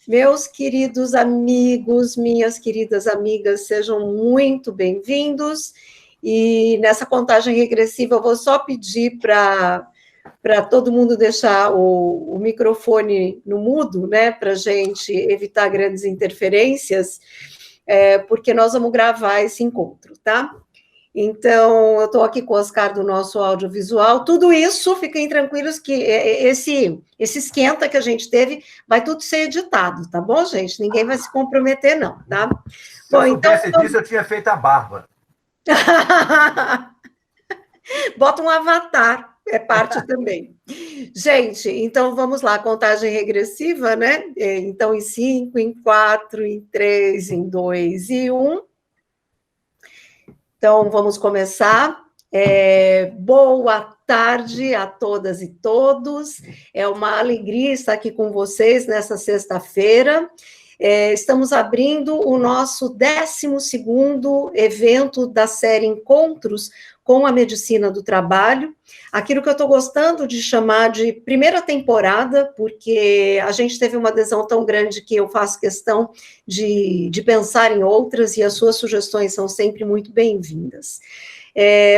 Meus queridos amigos, minhas queridas amigas, sejam muito bem-vindos. E nessa contagem regressiva, eu vou só pedir para todo mundo deixar o microfone no mudo, né, para a gente evitar grandes interferências, porque nós vamos gravar esse encontro, tá? Então, eu estou aqui com o Oscar do nosso audiovisual. Tudo isso, fiquem tranquilos que esse esquenta que a gente teve vai tudo ser editado, tá bom, gente? Ninguém vai se comprometer, não, tá? Se eu soubesse disso, eu tinha feito a barba. Bota um avatar, é parte também. Gente, então vamos lá, contagem regressiva, né? Então, em 5, em 4, em 3, em 2 e 1. Então, vamos começar. Boa tarde a todas e todos. É uma alegria estar aqui com vocês nessa sexta-feira. Estamos abrindo o nosso 12º evento da série Encontros com a Medicina do Trabalho, aquilo que eu estou gostando de chamar de primeira temporada, porque a gente teve uma adesão tão grande que eu faço questão de pensar em outras, e as suas sugestões são sempre muito bem-vindas.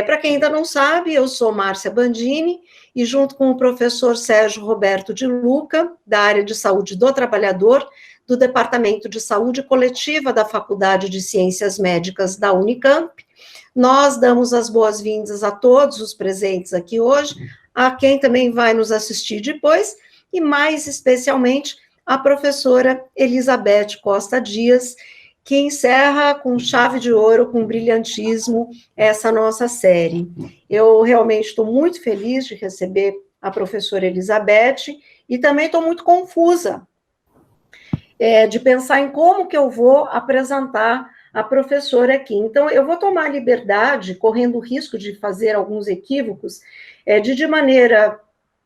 Para quem ainda não sabe, eu sou Márcia Bandini, e junto com o professor Sérgio Roberto de Luca, da área de saúde do trabalhador, do Departamento de Saúde Coletiva da Faculdade de Ciências Médicas da Unicamp, nós damos as boas-vindas a todos os presentes aqui hoje, a quem também vai nos assistir depois, e mais especialmente a professora Elizabeth Costa Dias, que encerra com chave de ouro, com brilhantismo, essa nossa série. Eu realmente estou muito feliz de receber a professora Elizabeth, e também estou muito confusa de pensar em como que eu vou apresentar a professora aqui. Então, eu vou tomar a liberdade, correndo o risco de fazer alguns equívocos, de maneira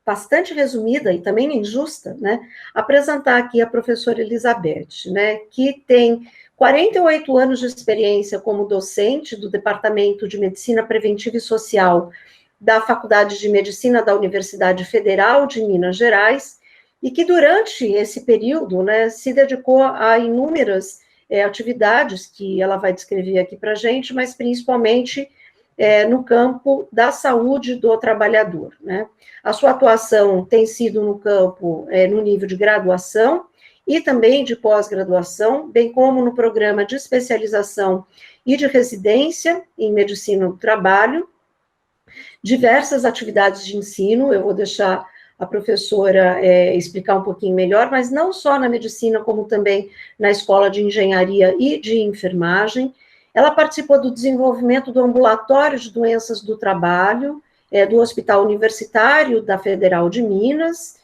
bastante resumida e também injusta, né, apresentar aqui a professora Elizabeth, né, que tem 48 anos de experiência como docente do Departamento de Medicina Preventiva e Social da Faculdade de Medicina da Universidade Federal de Minas Gerais, e que durante esse período, né, se dedicou a inúmeras atividades que ela vai descrever aqui para a gente, mas principalmente no campo da saúde do trabalhador, né. A sua atuação tem sido no campo, no nível de graduação e também de pós-graduação, bem como no programa de especialização e de residência em medicina do trabalho, diversas atividades de ensino. Eu vou deixar a professora explicar um pouquinho melhor, mas não só na medicina, como também na escola de engenharia e de enfermagem. Ela participou do desenvolvimento do ambulatório de doenças do trabalho, do Hospital Universitário da Federal de Minas.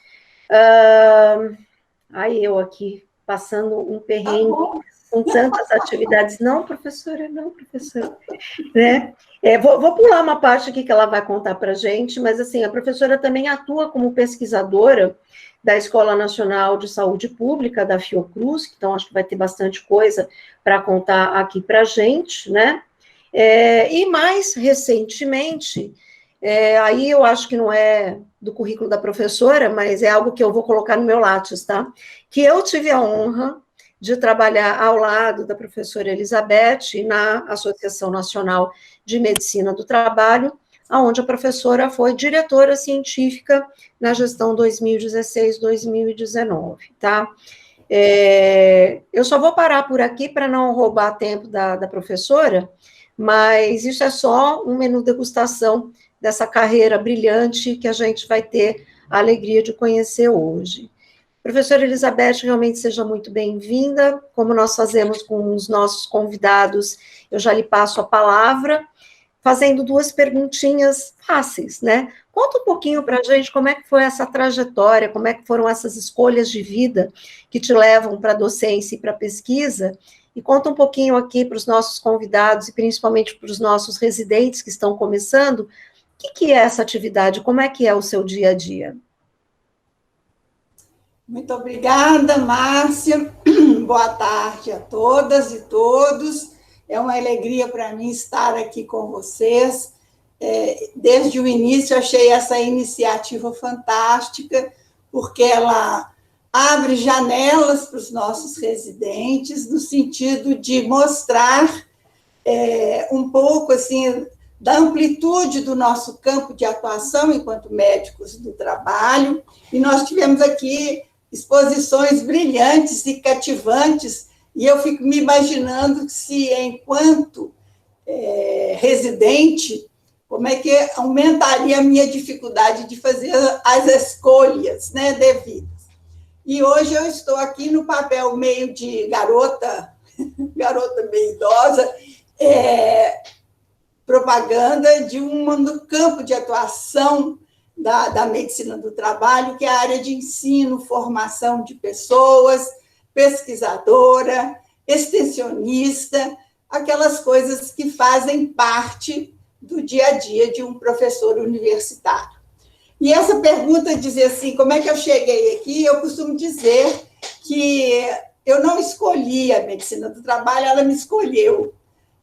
Aí eu aqui, passando um perrengue com tantas atividades. Não, professora, né? Vou pular uma parte aqui que ela vai contar para a gente, mas assim, a professora também atua como pesquisadora da Escola Nacional de Saúde Pública, da Fiocruz, então acho que vai ter bastante coisa para contar aqui para a gente, né? E mais recentemente, aí eu acho que não é do currículo da professora, mas é algo que eu vou colocar no meu Lattes, tá? Que eu tive a honra de trabalhar ao lado da professora Elizabeth na Associação Nacional de Medicina do Trabalho, onde a professora foi diretora científica na gestão 2016-2019, tá? Eu só vou parar por aqui para não roubar tempo da professora, mas isso é só um menu degustação dessa carreira brilhante que a gente vai ter a alegria de conhecer hoje. Professora Elizabeth, realmente seja muito bem-vinda. Como nós fazemos com os nossos convidados, eu já lhe passo a palavra, fazendo duas perguntinhas fáceis, né? Conta um pouquinho para a gente como é que foi essa trajetória, como é que foram essas escolhas de vida que te levam para a docência e para a pesquisa, E conta um pouquinho aqui para os nossos convidados e principalmente para os nossos residentes que estão começando, o que é essa atividade, como é que é o seu dia a dia? Muito obrigada, Márcia. Boa tarde a todas e todos. É uma alegria para mim estar aqui com vocês. Desde o início, achei essa iniciativa fantástica, porque ela abre janelas para os nossos residentes, no sentido de mostrar um pouco assim, da amplitude do nosso campo de atuação enquanto médicos do trabalho. E nós tivemos aqui exposições brilhantes e cativantes, e eu fico me imaginando se, enquanto residente, como é que aumentaria a minha dificuldade de fazer as escolhas, né, devidas. E hoje eu estou aqui no papel meio de garota meio idosa, propaganda de no campo de atuação da medicina do trabalho, que é a área de ensino, formação de pessoas, pesquisadora, extensionista, aquelas coisas que fazem parte do dia a dia de um professor universitário. E essa pergunta dizer assim, como é que eu cheguei aqui? Eu costumo dizer que eu não escolhi a medicina do trabalho, ela me escolheu.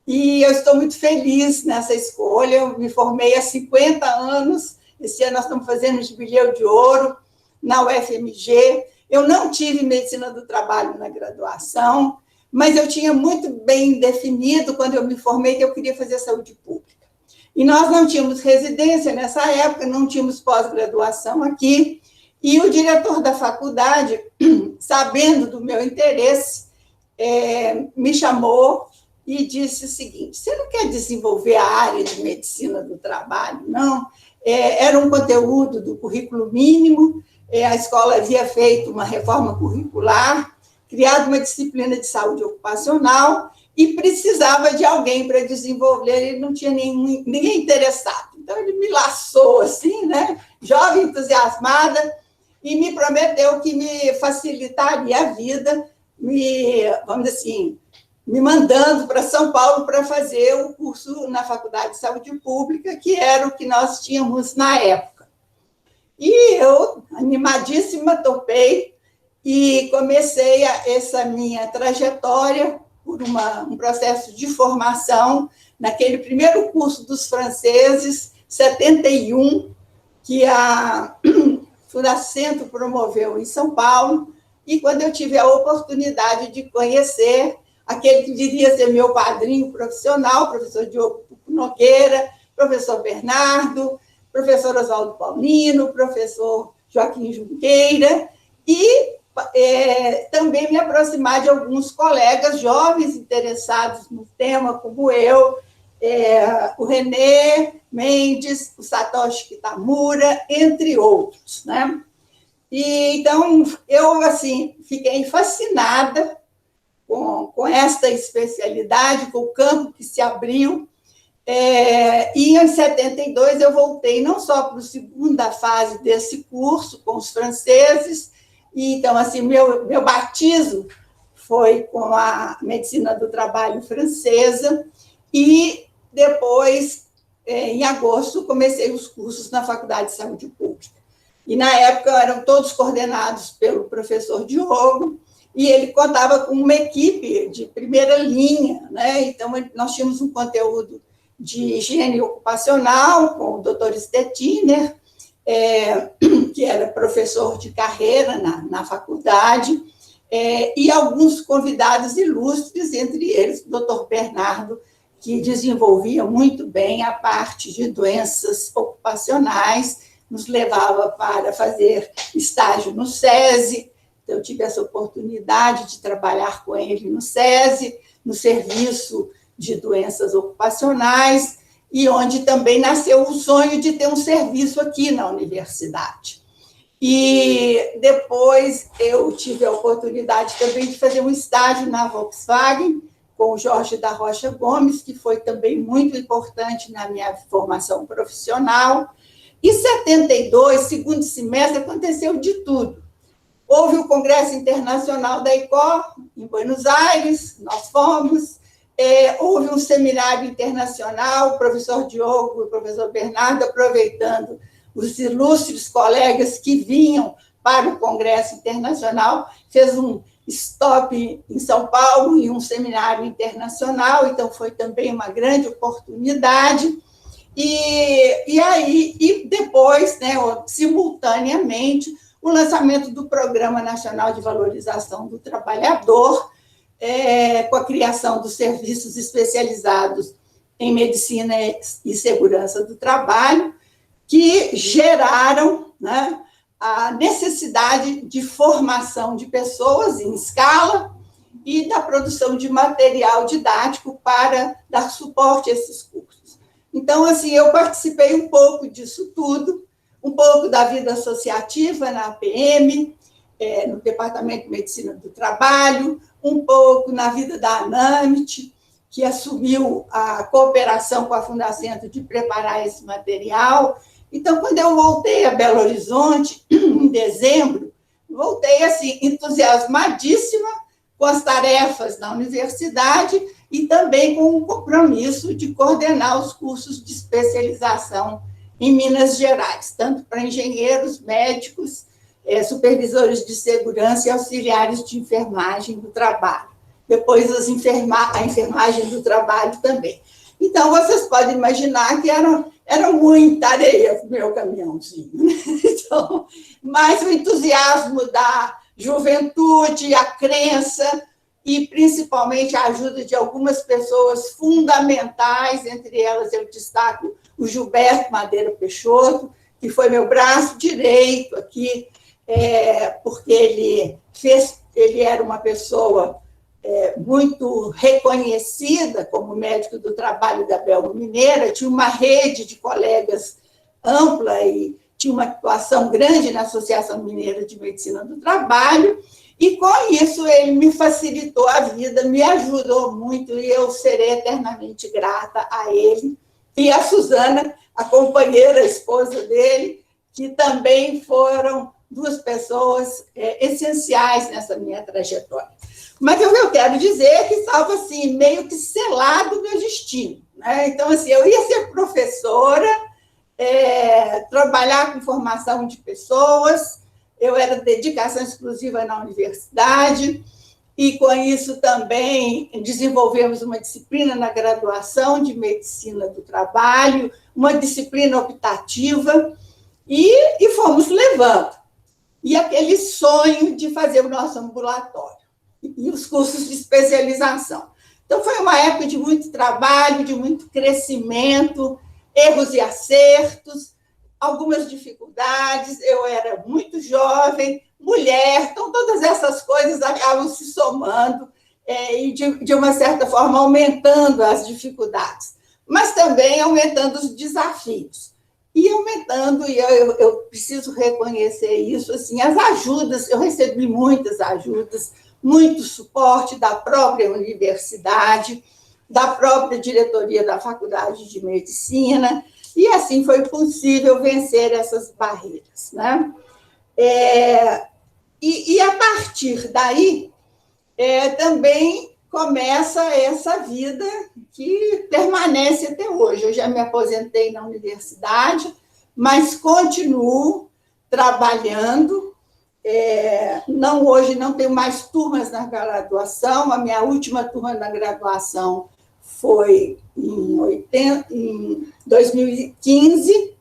E eu estou muito feliz nessa escolha. Eu me formei há 50 anos. Esse ano nós estamos fazendo o Jubileu de Ouro na UFMG. Eu não tive medicina do trabalho na graduação, mas eu tinha muito bem definido, quando eu me formei, que eu queria fazer saúde pública. E nós não tínhamos residência nessa época, não tínhamos pós-graduação aqui, e o diretor da faculdade, sabendo do meu interesse, me chamou e disse o seguinte: você não quer desenvolver a área de medicina do trabalho, não? Era um conteúdo do currículo mínimo, a escola havia feito uma reforma curricular, criado uma disciplina de saúde ocupacional e precisava de alguém para desenvolver, ele não tinha ninguém interessado. Então, ele me laçou assim, né, jovem, entusiasmada, e me prometeu que me facilitaria a vida, vamos dizer assim, me mandando para São Paulo para fazer o curso na Faculdade de Saúde Pública, que era o que nós tínhamos na época. E eu, animadíssima, topei e comecei essa minha trajetória por um processo de formação naquele primeiro curso dos franceses, 71, que a Fundacentro promoveu em São Paulo, e quando eu tive a oportunidade de conhecer aquele que viria ser meu padrinho profissional, professor Diogo Nogueira, professor Bernardo, professor Oswaldo Paulino, professor Joaquim Junqueira, e também me aproximar de alguns colegas jovens interessados no tema, como eu, o René Mendes, o Satoshi Kitamura, entre outros, né? E, então, eu assim, fiquei fascinada com esta especialidade, com o campo que se abriu, e em 72 eu voltei não só para a segunda fase desse curso, com os franceses, e então, assim, meu batismo foi com a medicina do trabalho francesa, e depois, em agosto, comecei os cursos na Faculdade de Saúde Pública. E, na época, eram todos coordenados pelo professor Diogo, e ele contava com uma equipe de primeira linha, né? Então, nós tínhamos um conteúdo de higiene ocupacional, com o doutor Stettiner, que era professor de carreira na faculdade, e alguns convidados ilustres, entre eles o doutor Bernardo, que desenvolvia muito bem a parte de doenças ocupacionais, nos levava para fazer estágio no SESI. Então, eu tive essa oportunidade de trabalhar com ele no SESI, no Serviço de Doenças Ocupacionais, e onde também nasceu o sonho de ter um serviço aqui na universidade. E depois eu tive a oportunidade também de fazer um estágio na Volkswagen, com o Jorge da Rocha Gomes, que foi também muito importante na minha formação profissional. Em 72, segundo semestre, aconteceu de tudo. Houve o Congresso Internacional da ICOR, em Buenos Aires, nós fomos. Houve um seminário internacional, o professor Diogo e o professor Bernardo, aproveitando os ilustres colegas que vinham para o Congresso Internacional, fez um stop em São Paulo e um seminário internacional, então foi também uma grande oportunidade. E depois, né, simultaneamente, o lançamento do Programa Nacional de Valorização do Trabalhador, com a criação dos serviços especializados em medicina e segurança do trabalho, que geraram, né, a necessidade de formação de pessoas em escala e da produção de material didático para dar suporte a esses cursos. Então, assim, eu participei um pouco disso tudo, um pouco da vida associativa na APM, no Departamento de Medicina do Trabalho, um pouco na vida da ANAMIT, que assumiu a cooperação com a Fundacentro de preparar esse material. Então, quando eu voltei a Belo Horizonte, em dezembro, voltei assim, entusiasmadíssima com as tarefas da universidade e também com o compromisso de coordenar os cursos de especialização em Minas Gerais, tanto para engenheiros, médicos, supervisores de segurança e auxiliares de enfermagem do trabalho. Depois, a enfermagem do trabalho também. Então, vocês podem imaginar que era muita areia para o meu caminhãozinho. Né? Então, mas o entusiasmo da juventude, a crença e, principalmente, a ajuda de algumas pessoas fundamentais, entre elas eu destaco o Gilberto Madeira Peixoto, que foi meu braço direito aqui, porque ele era uma pessoa muito reconhecida como médico do trabalho da Belma Mineira, tinha uma rede de colegas ampla e tinha uma atuação grande na Associação Mineira de Medicina do Trabalho, e com isso ele me facilitou a vida, me ajudou muito, e eu serei eternamente grata a ele, e a Suzana, a companheira, a esposa dele, que também foram duas pessoas essenciais nessa minha trajetória. Mas o que eu quero dizer é que estava assim, meio que selado o meu destino. Né? Então, assim, eu ia ser professora, trabalhar com formação de pessoas, eu era dedicação exclusiva na universidade, e com isso também desenvolvemos uma disciplina na graduação de medicina do trabalho, uma disciplina optativa, e fomos levando. E aquele sonho de fazer o nosso ambulatório e os cursos de especialização. Então, foi uma época de muito trabalho, de muito crescimento, erros e acertos, algumas dificuldades, eu era muito jovem, mulher, então todas essas coisas acabam se somando e, de uma certa forma, aumentando as dificuldades, mas também aumentando os desafios. E aumentando, e eu preciso reconhecer isso, assim, as ajudas, eu recebi muitas ajudas, muito suporte da própria universidade, da própria diretoria da Faculdade de Medicina, e assim foi possível vencer essas barreiras. Né? E a partir daí, também começa essa vida que permanece até hoje. Eu já me aposentei na universidade, mas continuo trabalhando. Hoje não tenho mais turmas na graduação, a minha última turma na graduação foi em 2015,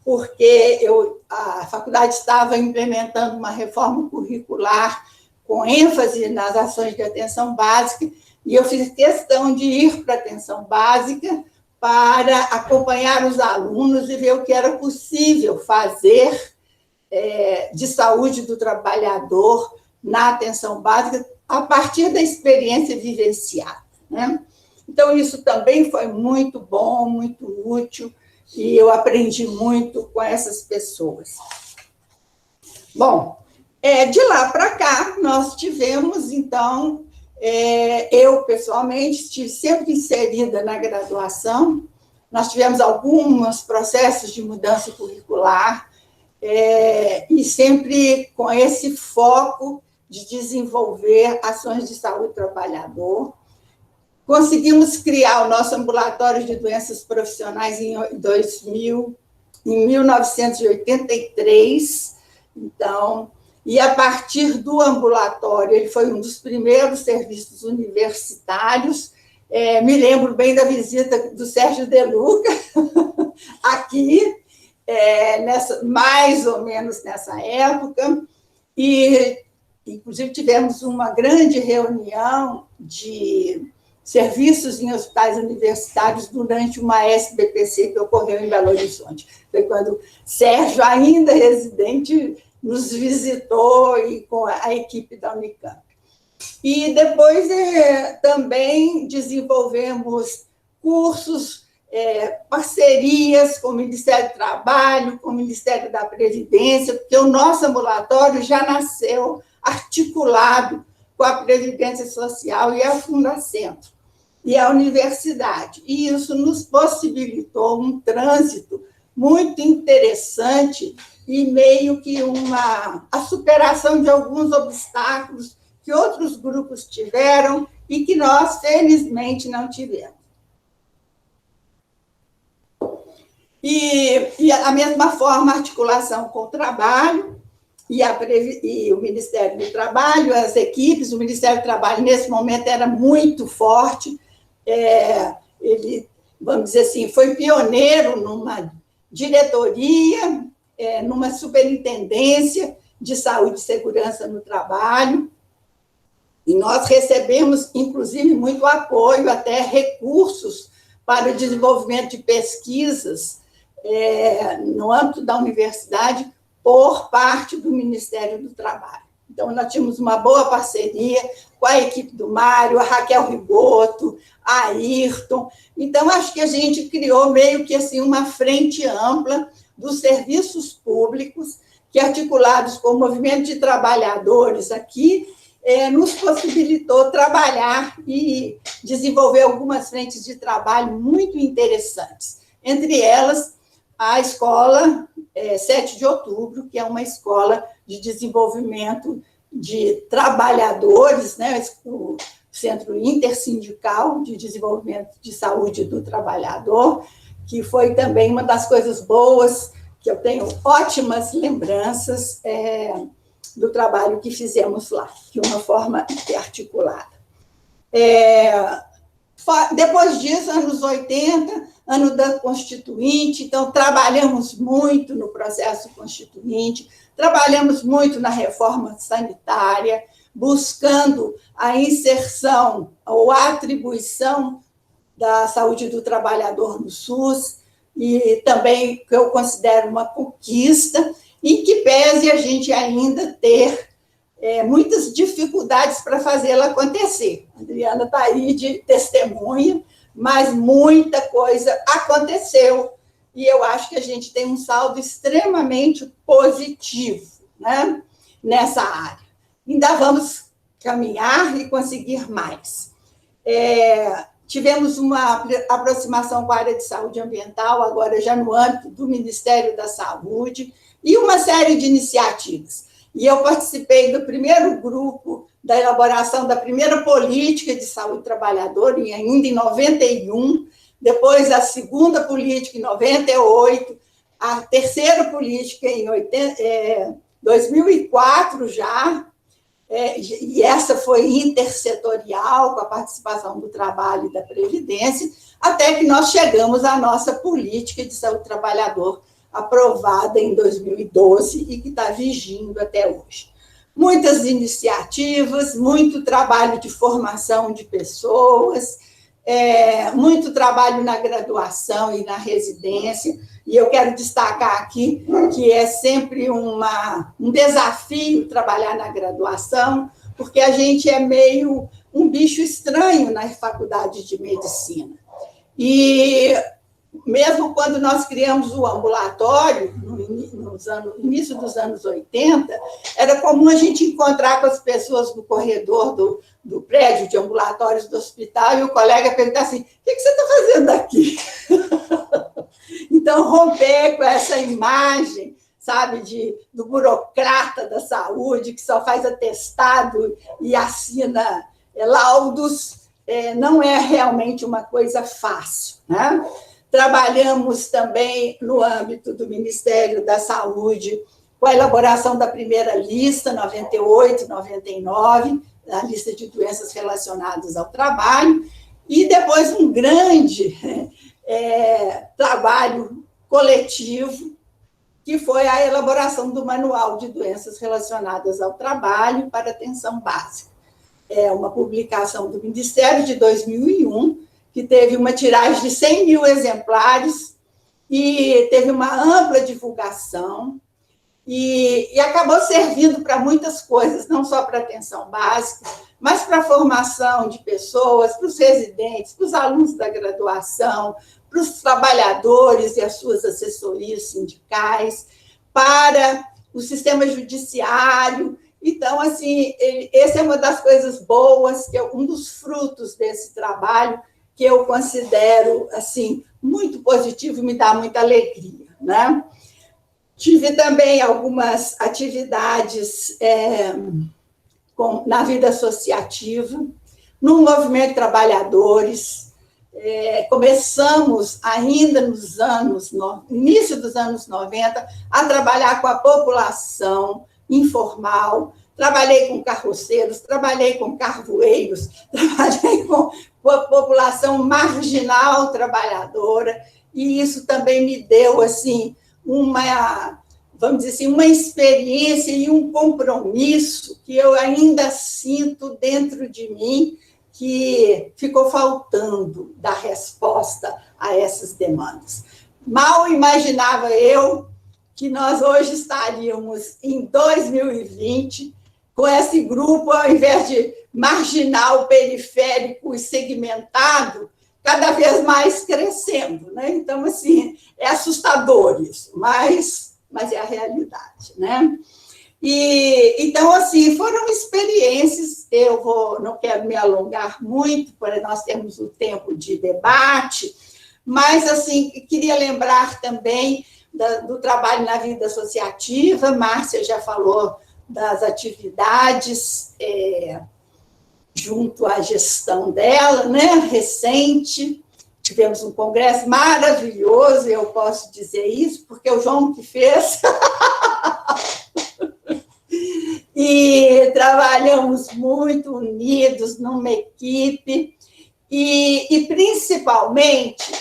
porque a faculdade estava implementando uma reforma curricular com ênfase nas ações de atenção básica, e eu fiz questão de ir para a atenção básica para acompanhar os alunos e ver o que era possível fazer de saúde do trabalhador na atenção básica a partir da experiência vivenciada. Né? Então, isso também foi muito bom, muito útil, e eu aprendi muito com essas pessoas. Bom, de lá para cá, nós tivemos, então, eu, pessoalmente, estive sempre inserida na graduação, nós tivemos alguns processos de mudança curricular, e sempre com esse foco de desenvolver ações de saúde do trabalhador. Conseguimos criar o nosso ambulatório de doenças profissionais em 1983, então, e a partir do ambulatório, ele foi um dos primeiros serviços universitários. Me lembro bem da visita do Sérgio De Luca aqui, mais ou menos nessa época, e, inclusive, tivemos uma grande reunião de serviços em hospitais universitários durante uma SBPC que ocorreu em Belo Horizonte. Foi quando Sérgio, ainda residente, nos visitou e com a equipe da Unicamp. E depois também desenvolvemos cursos, parcerias com o Ministério do Trabalho, com o Ministério da Previdência, porque o nosso ambulatório já nasceu articulado com a Previdência Social e a Fundacentro, e a universidade. E isso nos possibilitou um trânsito muito interessante e meio que a superação de alguns obstáculos que outros grupos tiveram e que nós, felizmente, não tivemos. E a mesma forma, a articulação com o trabalho e o Ministério do Trabalho, as equipes, o Ministério do Trabalho, nesse momento, era muito forte. Ele, vamos dizer assim, foi pioneiro numa diretoria, numa superintendência de saúde e segurança no trabalho, e nós recebemos, inclusive, muito apoio, até recursos para o desenvolvimento de pesquisas no âmbito da universidade por parte do Ministério do Trabalho. Então, nós tínhamos uma boa parceria com a equipe do Mário, a Raquel Rigoto, a Ayrton. Então, acho que a gente criou meio que assim, uma frente ampla dos serviços públicos, que, articulados com o movimento de trabalhadores aqui, nos possibilitou trabalhar e desenvolver algumas frentes de trabalho muito interessantes. Entre elas, a escola 7 de Outubro, que é uma escola de desenvolvimento de trabalhadores, né, o Centro Intersindical de Desenvolvimento de Saúde do Trabalhador, que foi também uma das coisas boas, que eu tenho ótimas lembranças do trabalho que fizemos lá, de uma forma articulada. Depois disso, anos 80, ano da Constituinte, então trabalhamos muito no processo constituinte, trabalhamos muito na reforma sanitária, buscando a inserção ou a atribuição da saúde do trabalhador no SUS, e também que eu considero uma conquista, em que pese a gente ainda ter muitas dificuldades para fazê-la acontecer. A Adriana está aí de testemunha, mas muita coisa aconteceu, e eu acho que a gente tem um saldo extremamente positivo, né, nessa área. Ainda vamos caminhar e conseguir mais. Tivemos uma aproximação com a área de saúde ambiental, agora já no âmbito do Ministério da Saúde, e uma série de iniciativas. E eu participei do primeiro grupo da elaboração da primeira política de saúde do trabalhador, ainda em 91, depois a segunda política em 98, a terceira política em 2004 já, e essa foi intersetorial, com a participação do trabalho e da Previdência, até que nós chegamos à nossa política de saúde do trabalhador, aprovada em 2012 e que está vigindo até hoje. Muitas iniciativas, muito trabalho de formação de pessoas, muito trabalho na graduação e na residência, e eu quero destacar aqui que é sempre um desafio trabalhar na graduação, porque a gente é meio um bicho estranho na faculdade de medicina. E mesmo quando nós criamos o ambulatório, no início dos anos 80, era comum a gente encontrar com as pessoas no corredor do prédio de ambulatórios do hospital, e o colega perguntar assim: o que você está fazendo aqui? Então, romper com essa imagem, sabe, do burocrata da saúde, que só faz atestado e assina laudos, não é realmente uma coisa fácil, né? Trabalhamos também no âmbito do Ministério da Saúde com a elaboração da primeira lista, 98, 99, a lista de doenças relacionadas ao trabalho, e depois um grande trabalho coletivo, que foi a elaboração do Manual de Doenças Relacionadas ao Trabalho para Atenção Básica. É uma publicação do Ministério de 2001, que teve uma tiragem de 100 mil exemplares e teve uma ampla divulgação e acabou servindo para muitas coisas, não só para atenção básica, mas para a formação de pessoas, para os residentes, para os alunos da graduação, para os trabalhadores e as suas assessorias sindicais, para o sistema judiciário. Então, assim, essa é uma das coisas boas, que é um dos frutos desse trabalho, que eu considero, assim, muito positivo e me dá muita alegria, né? Tive também algumas atividades na vida associativa, no movimento de trabalhadores. Começamos ainda no início dos anos 90 a trabalhar com a população informal, trabalhei com carroceiros, trabalhei com carvoeiros, trabalhei com a população marginal trabalhadora, e isso também me deu, assim, vamos dizer assim, uma experiência e um compromisso que eu ainda sinto dentro de mim, que ficou faltando dar resposta a essas demandas. Mal imaginava eu que nós hoje estaríamos em 2020 com esse grupo, ao invés de marginal, periférico e segmentado, cada vez mais crescendo, né? Então, assim, é assustador isso, mas é a realidade, né? Então, assim, foram experiências, não quero me alongar muito, porque nós temos o tempo de debate, mas, assim, queria lembrar também do trabalho na vida associativa. Márcia já falou das atividades junto à gestão dela, né, recente. Tivemos um congresso maravilhoso, eu posso dizer isso, porque o João que fez. E trabalhamos muito unidos numa equipe, e principalmente,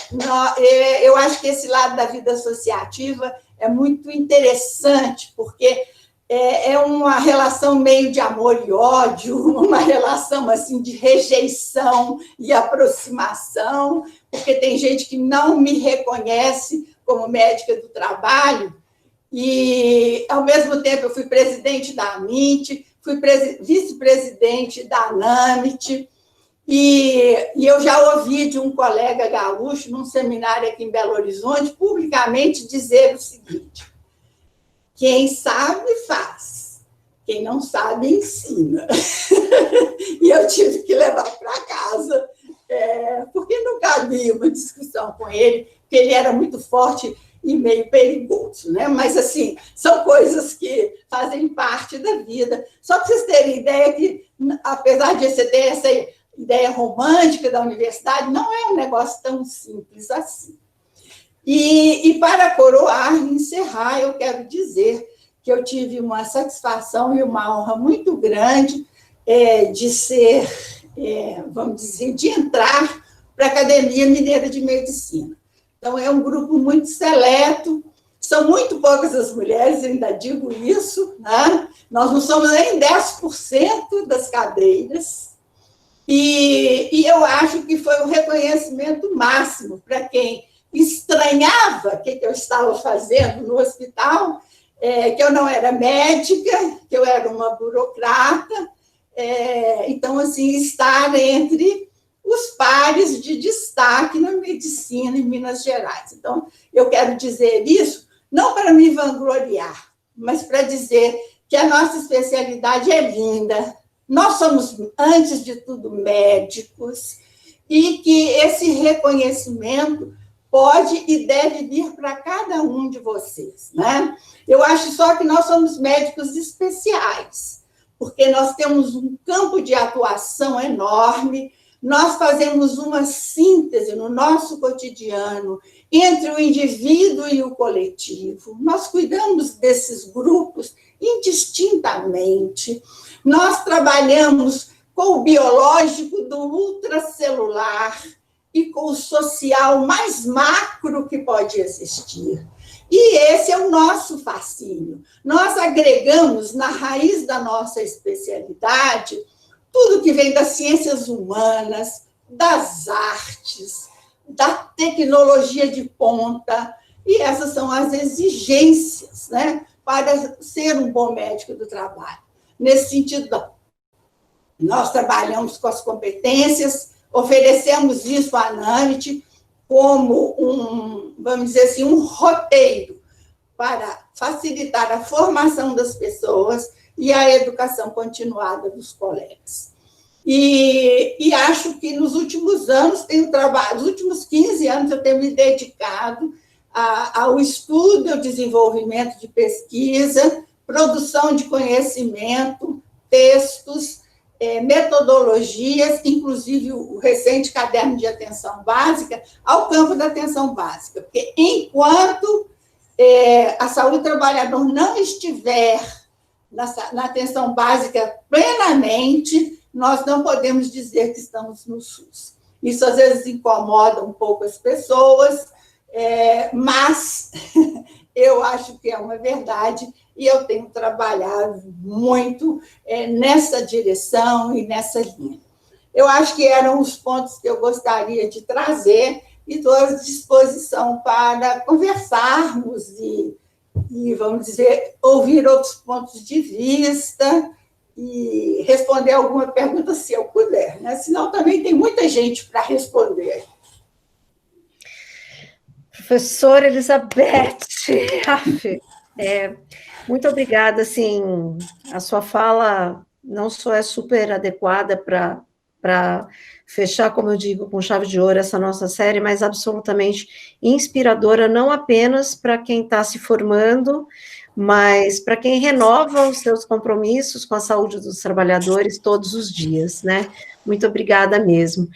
eu acho que esse lado da vida associativa é muito interessante, porque é uma relação meio de amor e ódio, uma relação assim de rejeição e aproximação, porque tem gente que não me reconhece como médica do trabalho, e, ao mesmo tempo, eu fui presidente da AMIT, fui vice-presidente da ANAMIT, e eu já ouvi de um colega gaúcho, num seminário aqui em Belo Horizonte, publicamente dizer o seguinte: quem sabe, faz. Quem não sabe, ensina. E eu tive que levar para casa, porque não cabia uma discussão com ele, porque ele era muito forte e meio perigoso, né? Mas, assim, são coisas que fazem parte da vida. Só para vocês terem ideia que, apesar de você ter essa ideia romântica da universidade, não é um negócio tão simples assim. E para coroar e encerrar, eu quero dizer que eu tive uma satisfação e uma honra muito grande de ser, vamos dizer, de entrar para a Academia Mineira de Medicina. Então, é um grupo muito seleto, são muito poucas as mulheres, eu ainda digo isso, né? Nós não somos nem 10% das cadeiras, e eu acho que foi um reconhecimento máximo para quem estranhava o que eu estava fazendo no hospital, que eu não era médica, que eu era uma burocrata. Então, assim, estar entre os pares de destaque na medicina em Minas Gerais. Então, eu quero dizer isso não para me vangloriar, mas para dizer que a nossa especialidade é linda, nós somos, antes de tudo, médicos, e que esse reconhecimento pode e deve vir para cada um de vocês, né? Eu acho só que nós somos médicos especiais, porque nós temos um campo de atuação enorme, nós fazemos uma síntese no nosso cotidiano entre o indivíduo e o coletivo, nós cuidamos desses grupos indistintamente, nós trabalhamos com o biológico do ultracelular e com o social mais macro que pode existir. E esse é o nosso fascínio. Nós agregamos na raiz da nossa especialidade tudo que vem das ciências humanas, das artes, da tecnologia de ponta, e essas são as exigências, né, para ser um bom médico do trabalho. Nesse sentido, nós trabalhamos com as competências, oferecemos isso à ANAMIT como vamos dizer assim, um roteiro para facilitar a formação das pessoas e a educação continuada dos colegas. E acho que nos últimos anos, nos últimos 15 anos, eu tenho me dedicado ao estudo e ao desenvolvimento de pesquisa, produção de conhecimento, textos, metodologias, inclusive o recente caderno de atenção básica, ao campo da atenção básica, porque enquanto a saúde do trabalhador não estiver na atenção básica plenamente, nós não podemos dizer que estamos no SUS. Isso, às vezes, incomoda um pouco as pessoas, mas eu acho que é uma verdade e eu tenho trabalhado muito nessa direção e nessa linha. Eu acho que eram os pontos que eu gostaria de trazer e estou à disposição para conversarmos e, vamos dizer, ouvir outros pontos de vista e responder alguma pergunta, se eu puder, né? Senão também tem muita gente para responder. Professora Elizabeth, muito obrigada, assim, a sua fala não só é super adequada para fechar, como eu digo, com chave de ouro essa nossa série, mas absolutamente inspiradora, não apenas para quem está se formando, mas para quem renova os seus compromissos com a saúde dos trabalhadores todos os dias, né? Muito obrigada mesmo.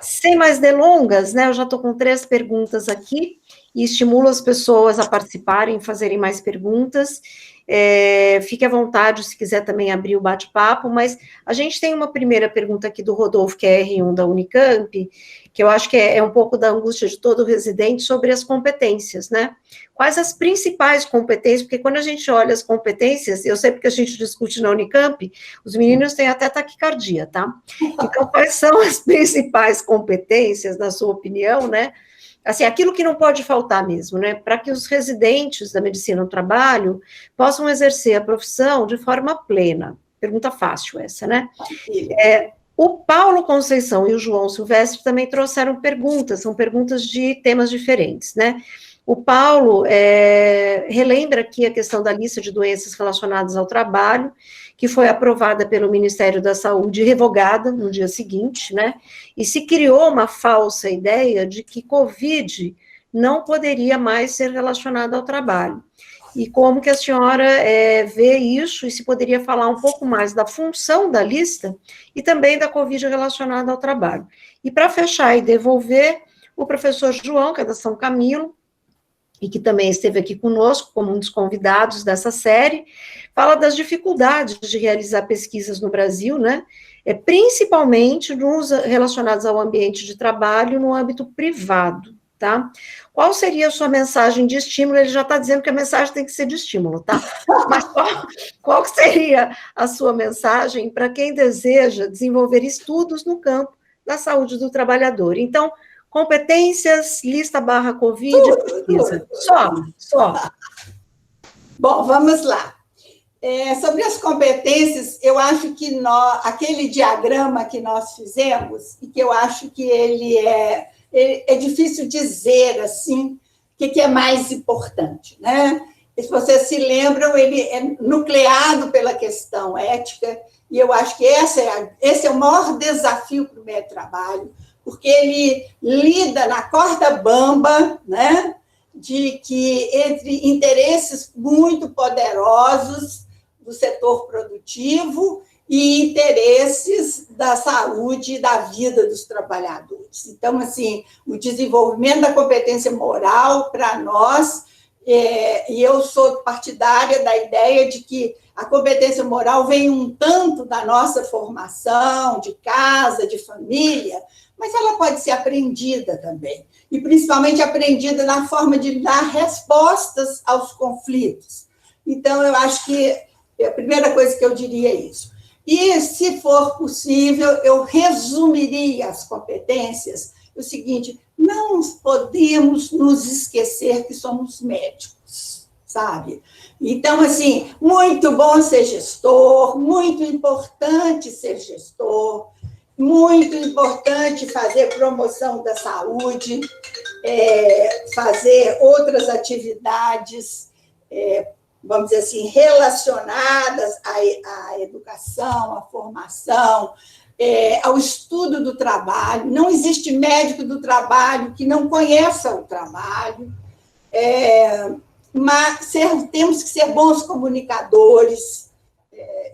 Sem mais delongas, né, eu já estou com 3 perguntas aqui, e estimulo as pessoas a participarem, fazerem mais perguntas. Fique à vontade se quiser também abrir o bate-papo, mas a gente tem uma primeira pergunta aqui do Rodolfo, que é R1 da Unicamp, que eu acho que é um pouco da angústia de todo residente sobre as competências, né? Quais as principais competências? Porque quando a gente olha as competências, eu sei porque a gente discute na Unicamp, os meninos têm até taquicardia, tá? Então, quais são as principais competências, na sua opinião, né? Assim, aquilo que não pode faltar mesmo, né, para que os residentes da medicina do trabalho possam exercer a profissão de forma plena. Pergunta fácil essa, né? O Paulo Conceição e o João Silvestre também trouxeram perguntas, são perguntas de temas diferentes, né? O Paulo relembra aqui a questão da lista de doenças relacionadas ao trabalho, que foi aprovada pelo Ministério da Saúde e revogada no dia seguinte, né? E se criou uma falsa ideia de que Covid não poderia mais ser relacionado ao trabalho. E como que a senhora vê isso, e se poderia falar um pouco mais da função da lista e também da Covid relacionada ao trabalho. E para fechar e devolver, o professor João, que é da São Camilo, e que também esteve aqui conosco como um dos convidados dessa série, fala das dificuldades de realizar pesquisas no Brasil, né, principalmente relacionadas ao ambiente de trabalho no âmbito privado, tá? Qual seria a sua mensagem de estímulo? Ele já está dizendo que a mensagem tem que ser de estímulo, tá? Mas qual seria a sua mensagem para quem deseja desenvolver estudos no campo da saúde do trabalhador? Então, competências, lista / Covid, pesquisa. Só. Bom, vamos lá. Sobre as competências, eu acho que aquele diagrama que nós fizemos, e que eu acho que ele é difícil dizer, assim, o que é mais importante, né? Se vocês se lembram, ele é nucleado pela questão ética, e eu acho que esse é o maior desafio para o meio de trabalho, porque ele lida na corda bamba, né, de que entre interesses muito poderosos do setor produtivo e interesses da saúde e da vida dos trabalhadores. Então, assim, o desenvolvimento da competência moral, para nós, e eu sou partidária da ideia de que a competência moral vem um tanto da nossa formação, de casa, de família, mas ela pode ser aprendida também, e principalmente aprendida na forma de dar respostas aos conflitos. Então, eu acho que a primeira coisa que eu diria é isso. E, se for possível, eu resumiria as competências o seguinte: não podemos nos esquecer que somos médicos, sabe? Então, assim, muito bom ser gestor, muito importante ser gestor, muito importante fazer promoção da saúde, fazer outras atividades, vamos dizer assim, relacionadas à educação, à formação, ao estudo do trabalho. Não existe médico do trabalho que não conheça o trabalho, mas temos que ser bons comunicadores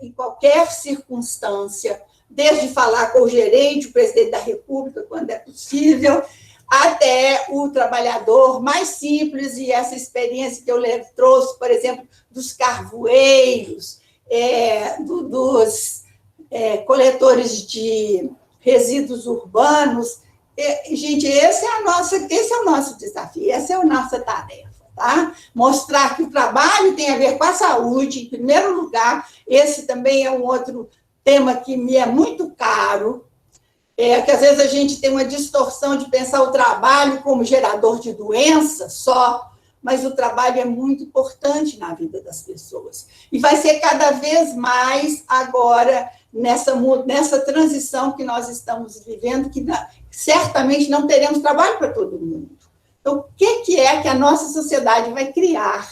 em qualquer circunstância, desde falar com o gerente, o presidente da República, quando é possível, até o trabalhador mais simples, e essa experiência que eu trouxe, por exemplo, dos carvoeiros, dos coletores de resíduos urbanos. Gente, esse é o nosso desafio, essa é a nossa tarefa, tá? Mostrar que o trabalho tem a ver com a saúde, em primeiro lugar. Esse também é um outro tema que me é muito caro, que às vezes a gente tem uma distorção de pensar o trabalho como gerador de doença só, mas o trabalho é muito importante na vida das pessoas. E vai ser cada vez mais agora, nessa transição que nós estamos vivendo, que certamente não teremos trabalho para todo mundo. Então, o que é que a nossa sociedade vai criar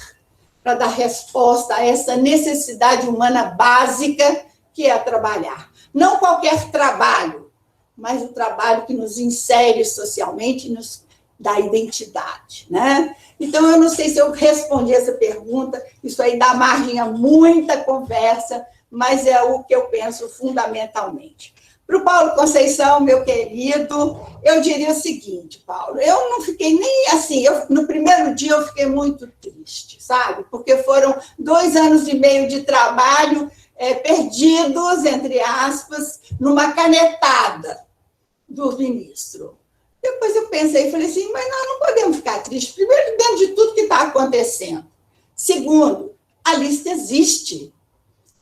para dar resposta a essa necessidade humana básica que é trabalhar? Não qualquer trabalho, mas o trabalho que nos insere socialmente e nos dá identidade, né? Então, eu não sei se eu respondi essa pergunta, isso aí dá margem a muita conversa, mas é o que eu penso fundamentalmente. Para o Paulo Conceição, meu querido, eu diria o seguinte, Paulo, eu não fiquei nem assim, no primeiro dia eu fiquei muito triste, sabe? Porque foram 2 anos e meio de trabalho perdidos, entre aspas, numa canetada do ministro. Depois eu pensei e falei assim, mas nós não podemos ficar tristes. Primeiro, dentro de tudo que está acontecendo. Segundo, a lista existe.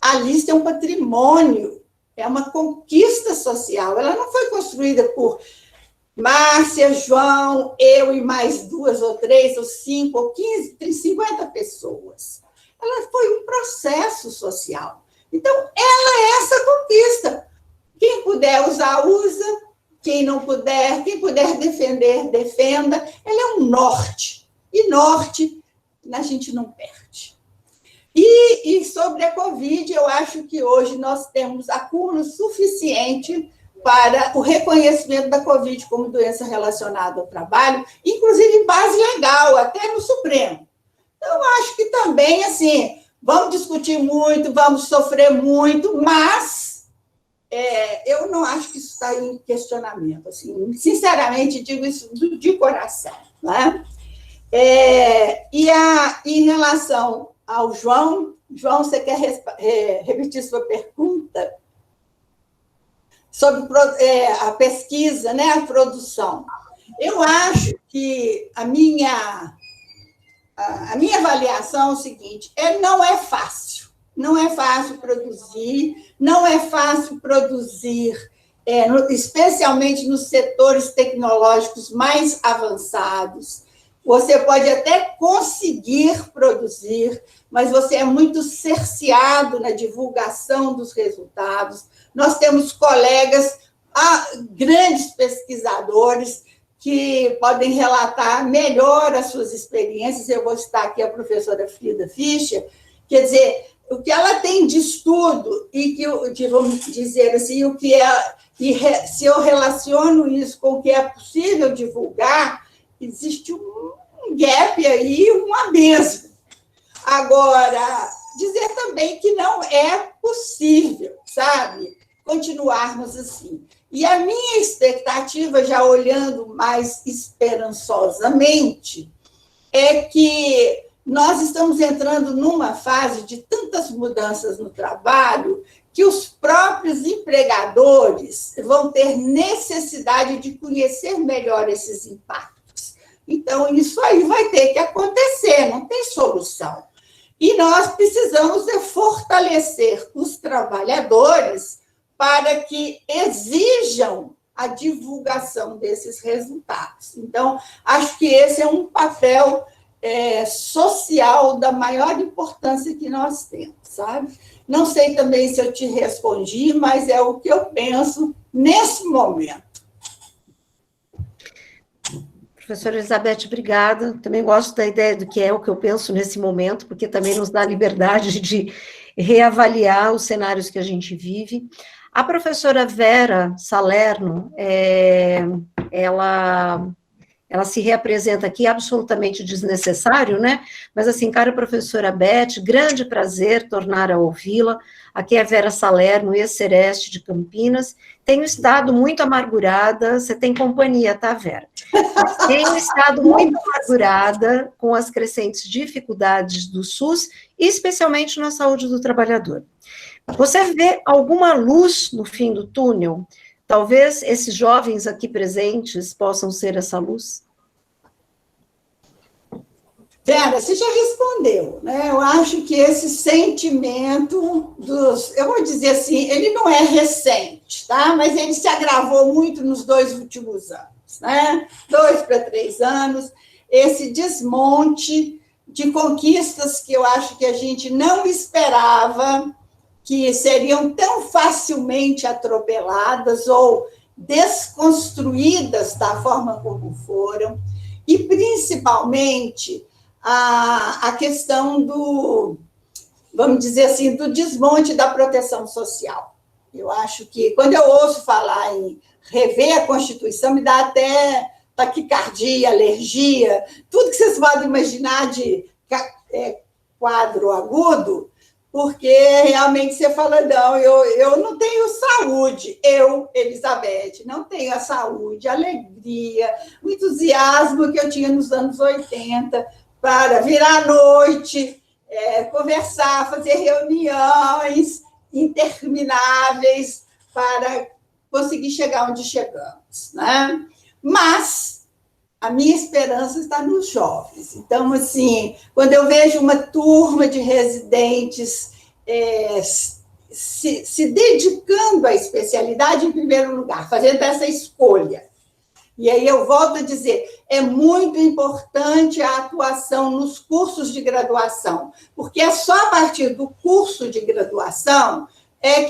A lista é um patrimônio, é uma conquista social. Ela não foi construída por Márcia, João, eu e mais 2 ou 3 ou 5 ou 15, 50 pessoas. Ela foi um processo social. Então, ela é essa conquista. Quem puder usar, usa. Quem não puder, quem puder defender, defenda. Ela é um norte. E norte a gente não perde. E sobre a Covid, eu acho que hoje nós temos acúmulo suficiente para o reconhecimento da Covid como doença relacionada ao trabalho, inclusive em base legal, até no Supremo. Então, acho que também, assim, vamos discutir muito, vamos sofrer muito, mas eu não acho que isso está em questionamento. Assim, sinceramente, digo isso de coração. Né? Em relação ao João, você quer repetir sua pergunta? Sobre a pesquisa, né, a produção. Eu acho que a minha avaliação é o seguinte: não é fácil. Não é fácil produzir, não é fácil produzir, especialmente nos setores tecnológicos mais avançados. Você pode até conseguir produzir, mas você é muito cerceado na divulgação dos resultados. Nós temos colegas, grandes pesquisadores, que podem relatar melhor as suas experiências. Eu vou citar aqui a professora Frida Fischer. Quer dizer, o que ela tem de estudo e vamos dizer assim, se eu relaciono isso com o que é possível divulgar, existe um um gap aí, um abismo. Agora, dizer também que não é possível, sabe, continuarmos assim. E a minha expectativa, já olhando mais esperançosamente, é que nós estamos entrando numa fase de tantas mudanças no trabalho que os próprios empregadores vão ter necessidade de conhecer melhor esses impactos. Então, isso aí vai ter que acontecer, não tem solução. E nós precisamos fortalecer os trabalhadores para que exijam a divulgação desses resultados. Então, acho que esse é um papel social da maior importância que nós temos, sabe? Não sei também se eu te respondi, mas é o que eu penso nesse momento. Professora Elizabeth, obrigada. Também gosto da ideia do que é o que eu penso nesse momento, porque também nos dá liberdade de reavaliar os cenários que a gente vive. A professora Vera Salerno, ela se reapresenta aqui, absolutamente desnecessário, né? Mas, assim, cara professora Beth, grande prazer tornar a ouvi-la. Aqui é Vera Salerno, ex-sereste de Campinas. Tenho estado muito amargurada, você tem companhia, tá, Vera? Tenho estado muito amargurada com as crescentes dificuldades do SUS, especialmente na saúde do trabalhador. Você vê alguma luz no fim do túnel? Talvez esses jovens aqui presentes possam ser essa luz? Vera, você já respondeu, né? Eu acho que esse sentimento eu vou dizer assim, ele não é recente, tá? Mas ele se agravou muito nos 2 últimos anos, né? 2 para 3 anos, esse desmonte de conquistas que eu acho que a gente não esperava que seriam tão facilmente atropeladas ou desconstruídas da forma como foram, e principalmente a questão do, vamos dizer assim, do desmonte da proteção social. Eu acho que, quando eu ouço falar em rever a Constituição, me dá até taquicardia, alergia, tudo que vocês podem imaginar de quadro agudo, porque realmente você fala, não, eu não tenho saúde, Elizabeth, não tenho a saúde, a alegria, o entusiasmo que eu tinha nos anos 80 para virar à noite, conversar, fazer reuniões intermináveis para conseguir chegar onde chegamos, né? Mas a minha esperança está nos jovens. Então, assim, quando eu vejo uma turma de residentes se dedicando à especialidade, em primeiro lugar, fazendo essa escolha. E aí eu volto a dizer, é muito importante a atuação nos cursos de graduação, porque é só a partir do curso de graduação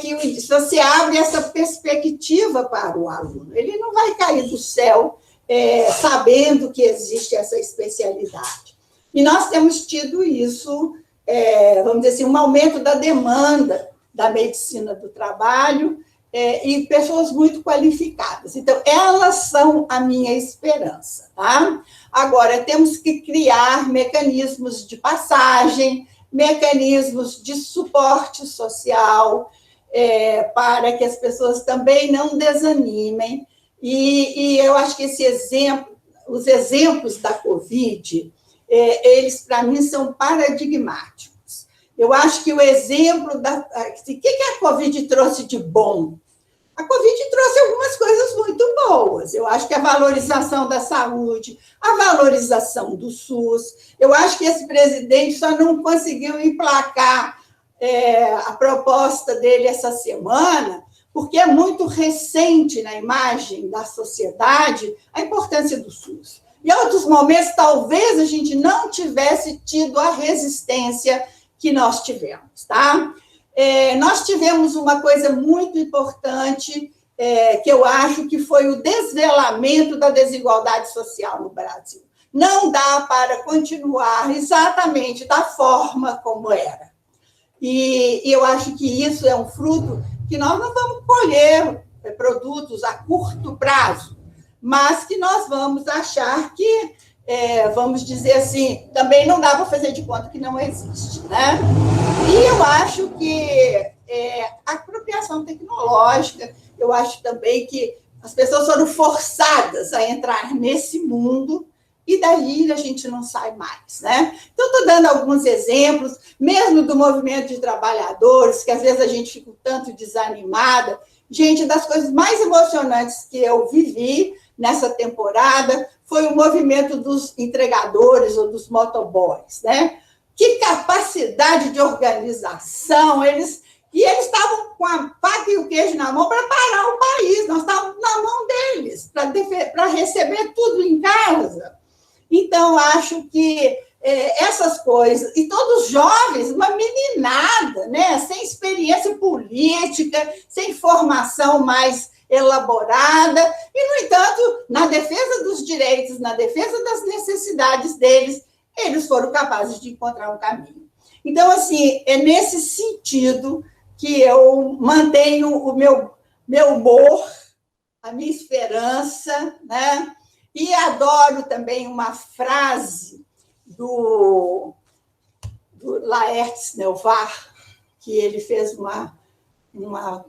que você abre essa perspectiva para o aluno. Ele não vai cair do céu sabendo que existe essa especialidade. E nós temos tido isso, vamos dizer assim, um aumento da demanda da medicina do trabalho e pessoas muito qualificadas. Então, elas são a minha esperança, tá? Agora, temos que criar mecanismos de passagem, mecanismos de suporte social, para que as pessoas também não desanimem. E eu acho que os exemplos da Covid, eles, para mim, são paradigmáticos. Eu acho que o exemplo o que a Covid trouxe de bom? A Covid trouxe algumas coisas muito boas. Eu acho que a valorização da saúde, a valorização do SUS. Eu acho que esse presidente só não conseguiu emplacar a proposta dele essa semana, porque é muito recente na imagem da sociedade a importância do SUS. Em outros momentos, talvez a gente não tivesse tido a resistência que nós tivemos, tá? Nós tivemos uma coisa muito importante, que eu acho que foi o desvelamento da desigualdade social no Brasil. Não dá para continuar exatamente da forma como era. E eu acho que isso é um fruto que nós não vamos colher produtos a curto prazo, mas que nós vamos achar que vamos dizer assim, também não dá para fazer de conta que não existe, né? E eu acho que a apropriação tecnológica, eu acho também que as pessoas foram forçadas a entrar nesse mundo e daí a gente não sai mais, né? Então, estou dando alguns exemplos, mesmo do movimento de trabalhadores, que às vezes a gente fica um tanto desanimada. Gente, das coisas mais emocionantes que eu vivi nessa temporada foi o movimento dos entregadores ou dos motoboys, né? Que capacidade de organização, eles estavam com a faca e o queijo na mão para parar o país, nós estávamos na mão deles, para receber tudo em casa. Então, acho que essas coisas, e todos jovens, uma meninada, né? Sem experiência política, sem formação mais elaborada, e, no entanto, na defesa dos direitos, na defesa das necessidades deles, eles foram capazes de encontrar um caminho. Então, assim, é nesse sentido que eu mantenho o meu humor, a minha esperança, né? E adoro também uma frase do Laertes Neuvar, que ele fez uma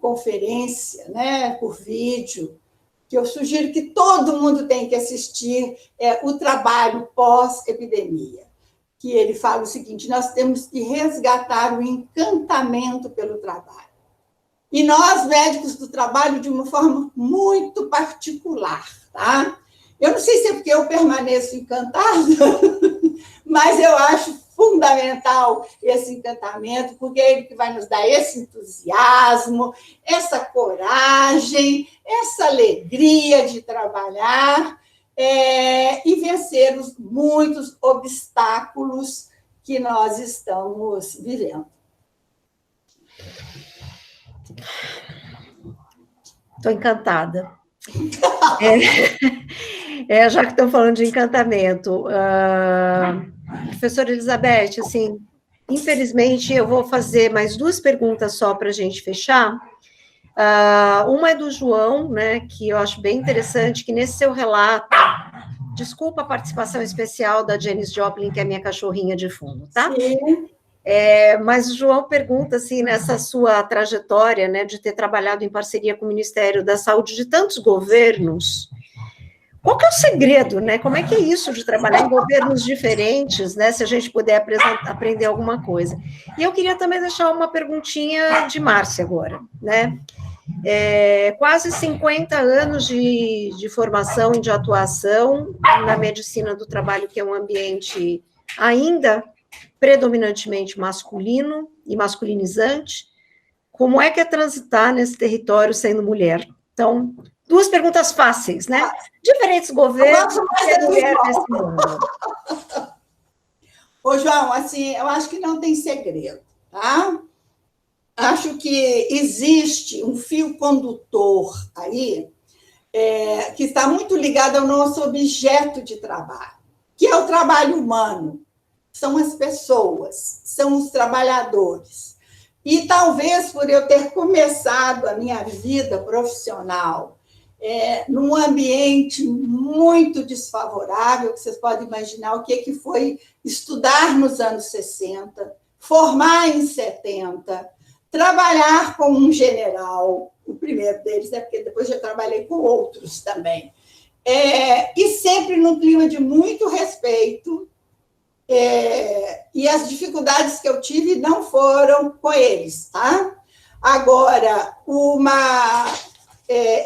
conferência, né, por vídeo, que eu sugiro que todo mundo tem que assistir, o trabalho pós-epidemia, que ele fala o seguinte: nós temos que resgatar o encantamento pelo trabalho. E nós, médicos do trabalho, de uma forma muito particular, tá? Eu não sei se é porque eu permaneço encantada, mas eu acho fundamental esse encantamento, porque é ele que vai nos dar esse entusiasmo, essa coragem, essa alegria de trabalhar e vencer os muitos obstáculos que nós estamos vivendo. Estou encantada. Já que estão falando de encantamento, professora Elizabeth, assim, infelizmente eu vou fazer mais 2 perguntas só para a gente fechar. Uma é do João, né, que eu acho bem interessante, que nesse seu relato, desculpa a participação especial da Janis Joplin, que é minha cachorrinha de fundo, tá? Sim. Mas o João pergunta, assim, nessa sua trajetória, né, de ter trabalhado em parceria com o Ministério da Saúde de tantos governos, qual que é o segredo, né? Como é que é isso de trabalhar em governos diferentes, né? Se a gente puder aprender alguma coisa. E eu queria também deixar uma perguntinha de Márcia agora, né? Quase 50 anos de formação e de atuação na medicina do trabalho, que é um ambiente ainda predominantemente masculino e masculinizante. Como é que é transitar nesse território sendo mulher? Então, 2 perguntas fáceis, né? Diferentes governos, ser mulher nesse mundo. Ô, João, assim, eu acho que não tem segredo, tá? Acho que existe um fio condutor aí que está muito ligado ao nosso objeto de trabalho, que é o trabalho humano. São as pessoas, são os trabalhadores. E talvez por eu ter começado a minha vida profissional num ambiente muito desfavorável, que vocês podem imaginar o que foi estudar nos anos 60, formar em 70, trabalhar com um general, o primeiro deles, né, porque depois já trabalhei com outros também, e sempre num clima de muito respeito, e as dificuldades que eu tive não foram com eles, tá? Agora,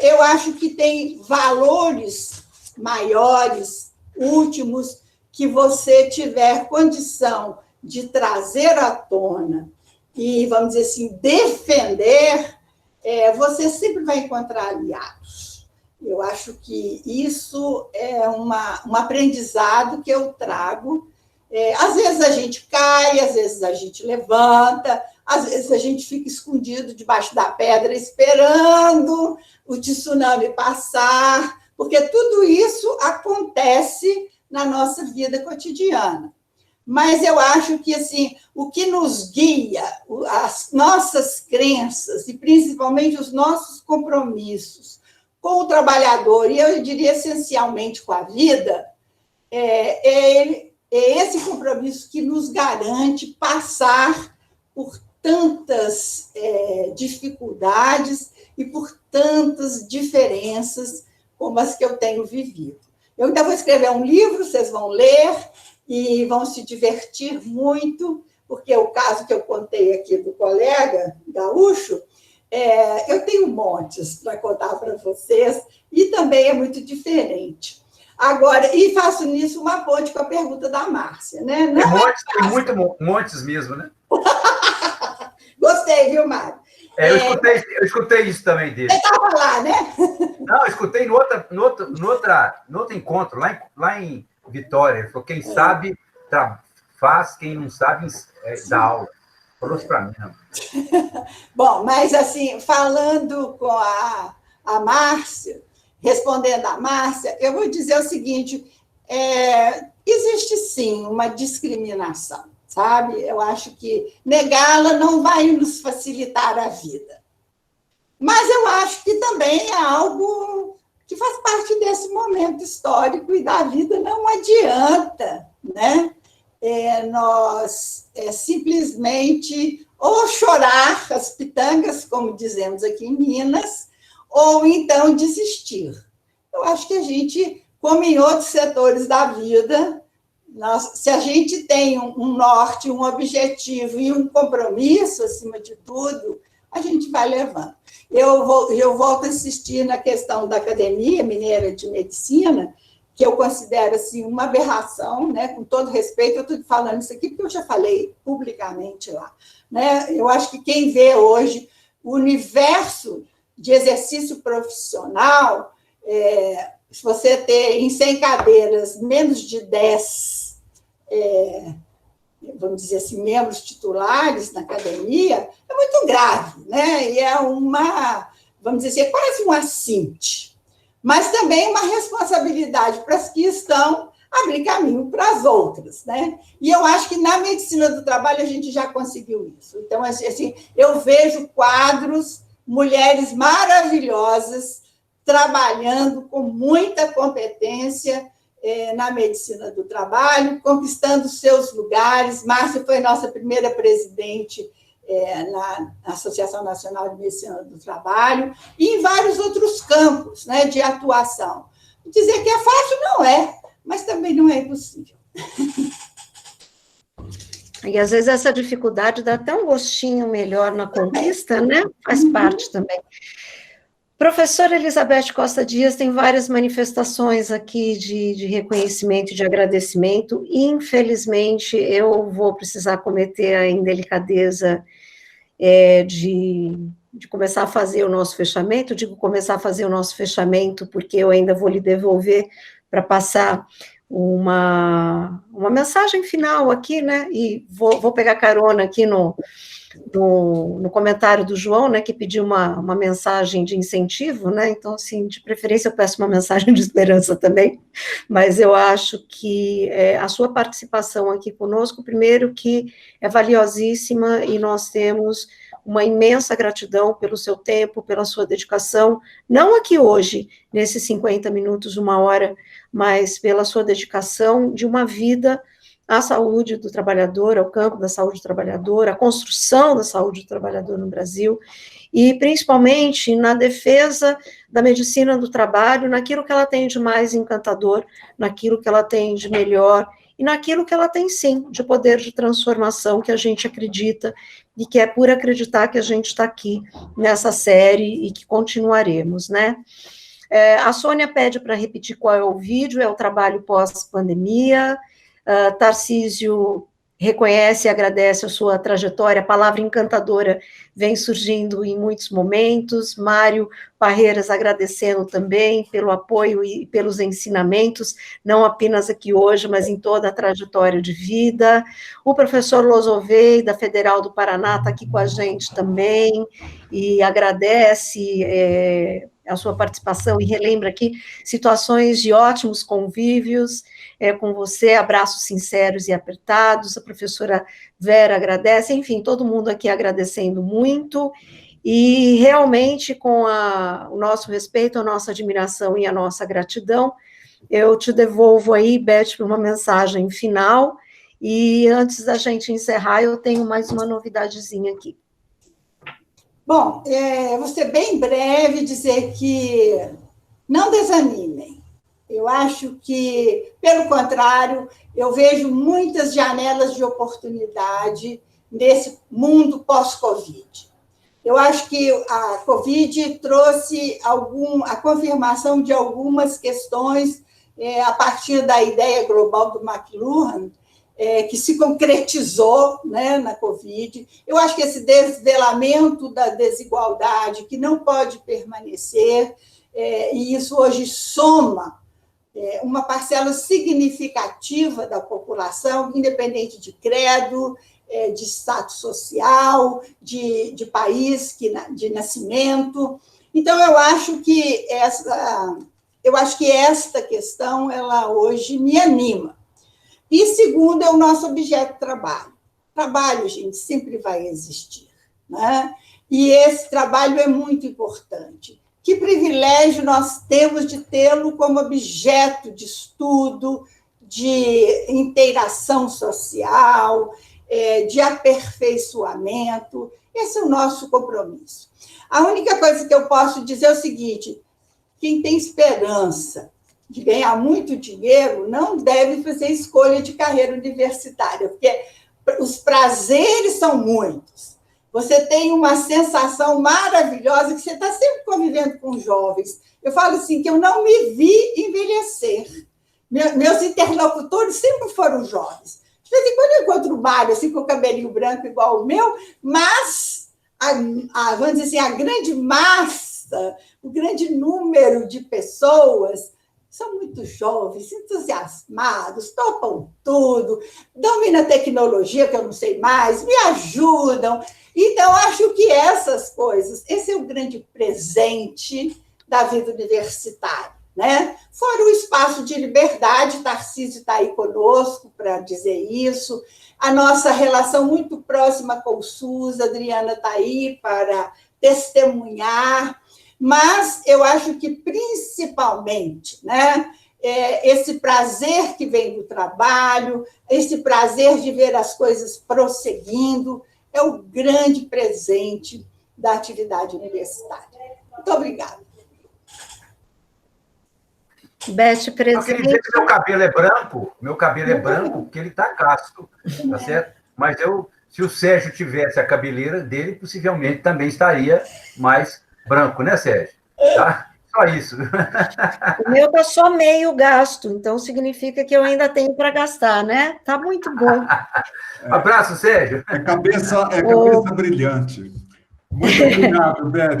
eu acho que tem valores maiores, últimos, que você tiver condição de trazer à tona e, vamos dizer assim, defender, você sempre vai encontrar aliados. Eu acho que isso é um aprendizado que eu trago. Às vezes a gente cai, às vezes a gente levanta, às vezes a gente fica escondido debaixo da pedra esperando o tsunami passar, porque tudo isso acontece na nossa vida cotidiana. Mas eu acho que assim, o que nos guia, as nossas crenças e principalmente os nossos compromissos com o trabalhador, e eu diria essencialmente com a vida, é esse compromisso que nos garante passar por tantas dificuldades e por tantas diferenças como as que eu tenho vivido. Eu ainda vou escrever um livro, vocês vão ler e vão se divertir muito, porque o caso que eu contei aqui do colega gaúcho, eu tenho montes para contar para vocês, e também é muito diferente. Agora, e faço nisso uma ponte com a pergunta da Márcia, né? Não tem montes mesmo, né? Gostei, viu, Mário? Eu escutei isso também dele. Você estava lá, né? Não, eu escutei no outro encontro, lá em Vitória. Ele falou, quem sabe faz, quem não sabe dá aula. Falou isso para mim. Não. Bom, mas assim, falando com a Márcia, respondendo a Márcia, eu vou dizer o seguinte, existe sim uma discriminação, sabe? Eu acho que negá-la não vai nos facilitar a vida. Mas eu acho que também é algo que faz parte desse momento histórico e da vida, não adianta, né? Nós simplesmente ou chorar as pitangas, como dizemos aqui em Minas, ou então desistir. Eu acho que a gente, como em outros setores da vida, se a gente tem um norte, um objetivo e um compromisso, acima de tudo, a gente vai levando. Eu volto a insistir na questão da Academia Mineira de Medicina, que eu considero assim, uma aberração, né? Com todo respeito, eu estou falando isso aqui porque eu já falei publicamente lá. Né? Eu acho que quem vê hoje o universo de exercício profissional, se você ter em 100 cadeiras menos de 10, vamos dizer assim, membros titulares na academia, é muito grave, né? E é vamos dizer assim, quase um assinte. Mas também uma responsabilidade para as que estão abrir caminho para as outras, né? E eu acho que na medicina do trabalho a gente já conseguiu isso. Então, assim, eu vejo quadros, mulheres maravilhosas, trabalhando com muita competência na medicina do trabalho, conquistando seus lugares. Márcia foi nossa primeira presidente na Associação Nacional de Medicina do Trabalho, e em vários outros campos, né, de atuação. Dizer que é fácil não é, mas também não é impossível. E às vezes essa dificuldade dá até um gostinho melhor na conquista, né? Faz parte também. Professora Elizabeth Costa Dias tem várias manifestações aqui de reconhecimento e de agradecimento. Infelizmente, eu vou precisar cometer a indelicadeza de começar a fazer o nosso fechamento. Digo começar a fazer o nosso fechamento porque eu ainda vou lhe devolver para passar uma mensagem final aqui, né? E vou pegar carona aqui no comentário do João, né, que pediu uma mensagem de incentivo, né, então, assim, de preferência eu peço uma mensagem de esperança também, mas eu acho que a sua participação aqui conosco, primeiro que é valiosíssima e nós temos uma imensa gratidão pelo seu tempo, pela sua dedicação, não aqui hoje, nesses 50 minutos, 1 hora, mas pela sua dedicação de uma vida à saúde do trabalhador, ao campo da saúde do trabalhador, à construção da saúde do trabalhador no Brasil, e principalmente na defesa da medicina do trabalho, naquilo que ela tem de mais encantador, naquilo que ela tem de melhor, e naquilo que ela tem, sim, de poder de transformação que a gente acredita, e que é por acreditar que a gente está aqui nessa série e que continuaremos, né? A Sônia pede para repetir qual é o vídeo, é o trabalho pós-pandemia. Tarcísio reconhece e agradece a sua trajetória, a palavra encantadora vem surgindo em muitos momentos. Mário Parreiras agradecendo também pelo apoio e pelos ensinamentos, não apenas aqui hoje, mas em toda a trajetória de vida. O professor Losovei, da Federal do Paraná, está aqui com a gente também, e agradece a sua participação e relembra aqui situações de ótimos convívios com você, abraços sinceros e apertados. A professora Vera agradece, enfim, todo mundo aqui agradecendo muito, e realmente com o nosso respeito, a nossa admiração e a nossa gratidão, eu te devolvo aí, Beth, para uma mensagem final, e antes da gente encerrar, eu tenho mais uma novidadezinha aqui. Bom, vou ser bem breve, dizer que não desanimem. Eu acho que, pelo contrário, eu vejo muitas janelas de oportunidade nesse mundo pós-Covid. Eu acho que a Covid trouxe a confirmação de algumas questões a partir da ideia global do McLuhan, que se concretizou, né, na Covid. Eu acho que esse desvelamento da desigualdade, que não pode permanecer, e isso hoje soma uma parcela significativa da população, independente de credo, de status social, de país, de nascimento. Então, eu acho que esta questão, ela hoje me anima. E segundo, é o nosso objeto de trabalho. Trabalho, gente, sempre vai existir, né? E esse trabalho é muito importante. Que privilégio nós temos de tê-lo como objeto de estudo, de interação social, de aperfeiçoamento. Esse é o nosso compromisso. A única coisa que eu posso dizer é o seguinte: quem tem esperança de ganhar muito dinheiro não deve fazer escolha de carreira universitária, porque os prazeres são muitos. Você tem uma sensação maravilhosa que você está sempre convivendo com jovens. Eu falo assim, que eu não me vi envelhecer. Meus interlocutores sempre foram jovens. De vez em quando eu encontro o Mário, assim, com o cabelinho branco igual o meu, mas, vamos dizer assim, a grande massa, o grande número de pessoas são muito jovens, entusiasmados, topam tudo, dominam a tecnologia, que eu não sei mais, me ajudam. Então, acho que essas coisas, esse é o grande presente da vida universitária, né? Fora o espaço de liberdade, Tarcísio está aí conosco para dizer isso, a nossa relação muito próxima com o SUS, a Adriana está aí para testemunhar, mas eu acho que, principalmente, né, esse prazer que vem do trabalho, esse prazer de ver as coisas prosseguindo, é o grande presente da atividade universitária. Muito obrigada. Beth, presente. Eu queria dizer que meu cabelo é branco porque ele está casto, tá certo? Mas se o Sérgio tivesse a cabeleira dele, possivelmente também estaria mais branco, né, Sérgio? Tá? Só isso. O meu está só meio gasto, então significa que eu ainda tenho para gastar, né? Tá muito bom. Abraço, Sérgio. É cabeça brilhante. Muito obrigado, Beth.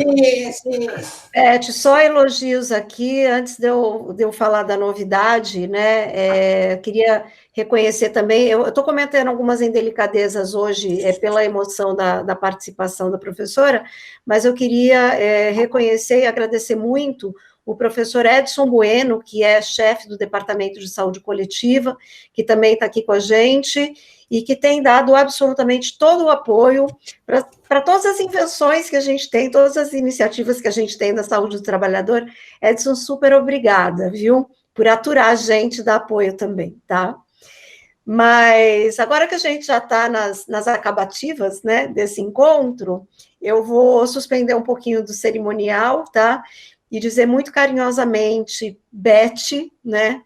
Sim. Beth, só elogios aqui, antes de eu falar da novidade, né? Queria reconhecer também, eu estou comentando algumas indelicadezas hoje, pela emoção da participação da professora, mas eu queria reconhecer e agradecer muito o professor Edson Bueno, que é chefe do Departamento de Saúde Coletiva, que também está aqui com a gente, e que tem dado absolutamente todo o apoio para todas as invenções que a gente tem, todas as iniciativas que a gente tem da saúde do trabalhador. Edson, super obrigada, viu? Por aturar a gente, dar apoio também, tá? Mas agora que a gente já está nas acabativas, né, desse encontro, eu vou suspender um pouquinho do cerimonial, tá? E dizer muito carinhosamente, Beth, né?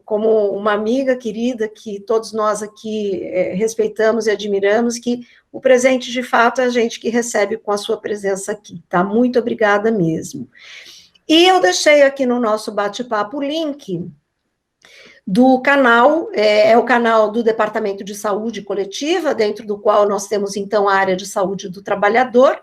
Como uma amiga querida que todos nós aqui respeitamos e admiramos, que o presente, de fato, é a gente que recebe com a sua presença aqui, tá? Muito obrigada mesmo. E eu deixei aqui no nosso bate-papo o link do canal, é o canal do Departamento de Saúde Coletiva, dentro do qual nós temos, então, a área de saúde do trabalhador,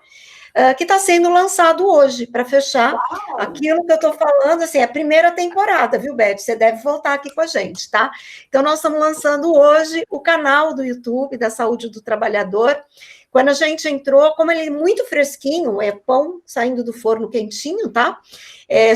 que está sendo lançado hoje, para fechar. Uau. Aquilo que eu estou falando, assim, é a primeira temporada, viu, Beth? Você deve voltar aqui com a gente, tá? Então, nós estamos lançando hoje o canal do YouTube da Saúde do Trabalhador. Quando a gente entrou, como ele é muito fresquinho, é pão saindo do forno quentinho, tá?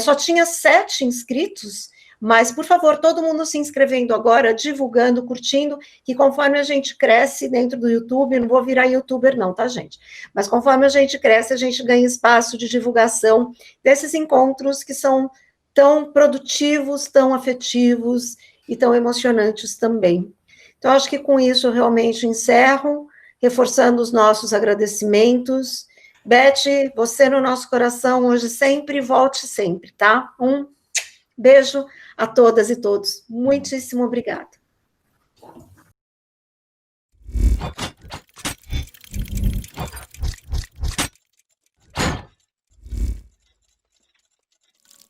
Só tinha 7 inscritos, mas, por favor, todo mundo se inscrevendo agora, divulgando, curtindo, que conforme a gente cresce dentro do YouTube, não vou virar youtuber não, tá, gente? Mas conforme a gente cresce, a gente ganha espaço de divulgação desses encontros que são tão produtivos, tão afetivos e tão emocionantes também. Então, acho que com isso eu realmente encerro, reforçando os nossos agradecimentos. Beth, você no nosso coração hoje sempre, volte sempre, tá? Um beijo a todas e todos. Muitíssimo obrigada.